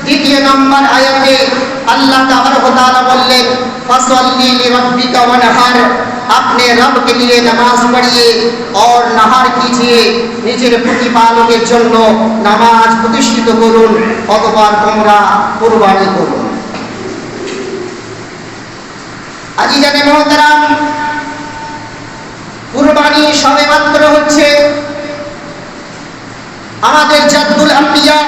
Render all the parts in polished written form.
দ্বিতীয় নম্বর আয়াতে আল্লাহ তাআলা বললেন ফাসাল্লি লিরাব্বিকা ওয়ানহার, अपने रब के लिए नमाज पढ़िए और नहार कीजिए, নিজের প্রতিপালকের জন্য নামাজ প্রতিষ্ঠিত করুন, অতঃপর তোমরা কুরবানি করুন। আজিজানে মুহতারাম, কুরবানি সবেমাত্র হচ্ছে আমাদের জাদ্দুল আম্বিয়া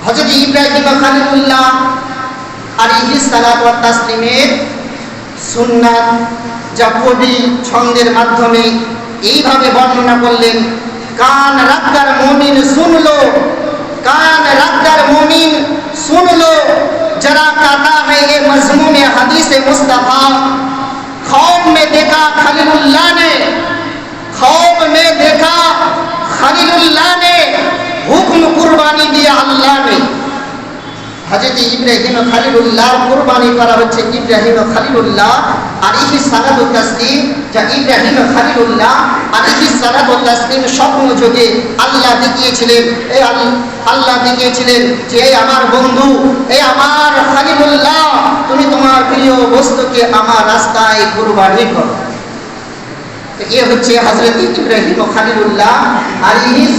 হযরত ইব্রাহিম খলিলুল্লাহ আলাইহিস সালাতু ওয়াত তাসলিমের সুন্নাত, যা কবি ছন্দের মাধ্যমে এইভাবে বর্ণনা করলেন, কান রাখকার মুমিন শুনলো, কান রাখকার মুমিন শুনলো, जरा कहता है ये मजमून हदीस मुस्तफा, ख्वाब में देखा खलीलुल्लाह ने, ख्वाब में देखा खलीलुल्लाह ने, हुक्म कुर्बानी दिया अल्लाह ने। हजरत इब्राहिम खलीलुल्लाह कुर्बानी करा হচ্ছে ইব্রাহিম খলিলুল্লাহ আলাইহিস সালাতু ওয়াত তাসলিম, যা ইব্রাহিম খলিলুল্লাহ আলাইহিস সালাতু ওয়াত তাসলিম স্বপ্ন যোগে আল্লাহ দেখিয়েছিলেন, এই আল্লাহ দেখিয়েছিলেন যে আমার বন্ধু, এই আমার খলিলুল্লাহ, তুমি তোমার প্রিয় বস্তুকে আমার রাস্তায় কুরবানি করো। এ হচ্ছে হযরত ইব্রাহিম খলিলুল্লাহ আলাইহিস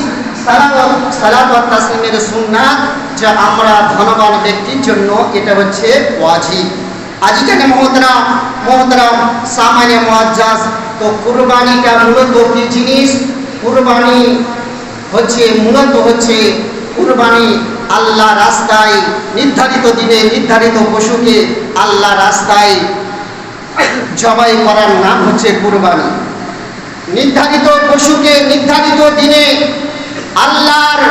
সালাতু ওয়াত তাসলিমের সুন্নাত, যা আমরা ধনবান ব্যক্তির জন্য এটা হচ্ছে ওয়াজিব। আজিকানে মোহতারাম সামান্য মুআজ্জাজ, তো কুরবানিটা মূলত কি জিনিস? কুরবানি হচ্ছে মূলত হচ্ছে কুরবানি আল্লাহ রাস্তায় নির্ধারিত দিনে নির্ধারিত পশুকে আল্লাহ রাস্তায় জবাই করার নাম হচ্ছে কুরবানি। নির্ধারিত পশুকে নির্ধারিত দিনে আল্লাহর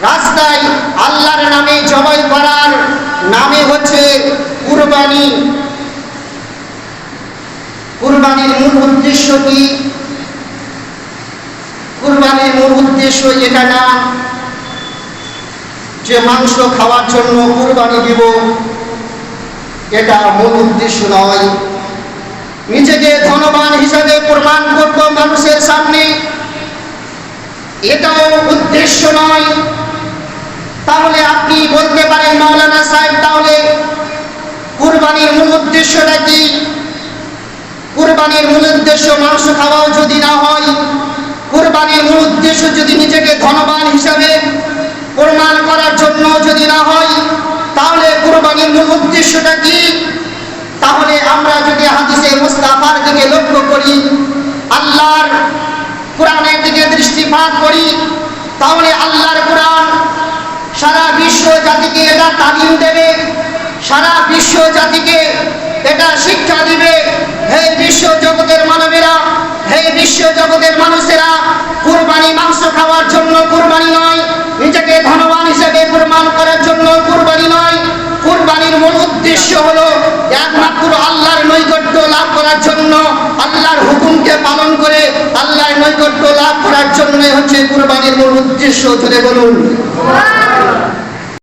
রাস্তায় আল্লাহর নামে জবাই করার নামে হচ্ছে কুরবানি। কুরবানির মূল উদ্দেশ্য কি? কুরবানির মূল উদ্দেশ্য এটা না যে মাংস খাওয়ার জন্য কুরবানি দিব, এটা মূল উদ্দেশ্য নয়। নিজেকে ধনবান হিসাবে প্রমাণ করব মানুষের সামনে, এটাও উদ্দেশ্য নয়। তাহলে আপনি বলতে পারেন মাওলানা সাহেব, তাহলে কুরবানির মূল উদ্দেশ্যটা কি? কুরবানির মূল উদ্দেশ্য মাংস খাওয়াও যদি না হয়, কুরবানির মূল উদ্দেশ্য যদি নিজেকে ধনবান হিসাবে প্রমাণ করার জন্য যদি না হয়, তাহলে কুরবানির মূল উদ্দেশ্যটা কি? তাহলে আমরা যদি হাদিসে মুস্তাফার দিকে লক্ষ্য করি, আল্লাহর কোরআনের দিকে দৃষ্টিপাত করি, তাহলে আল্লাহর কোরআন সারা বিশ্ব জাতিকে এটা তালিম দেবে, সারা বিশ্ব জাতিকে এটা শিক্ষা দিবে। হে বিশ্ব জগতের মানবেরা, হে বিশ্ব জগতের মানুষেরা, কুরবানি মাংস খাওয়ার জন্য কুরবানি নয়, নিজেকে ধনবান হিসেবে প্রমাণ করার জন্য কুরবানি নয়। কুরবানির মূল উদ্দেশ্য হলো একমাত্র আল্লাহর নৈকট্য লাভ করার জন্য, আল্লাহর হুকুমকে পালন করে আল্লাহর নৈকট্য লাভ করার জন্যই হচ্ছে কুরবানির মূল উদ্দেশ্য। জোরে বলুন।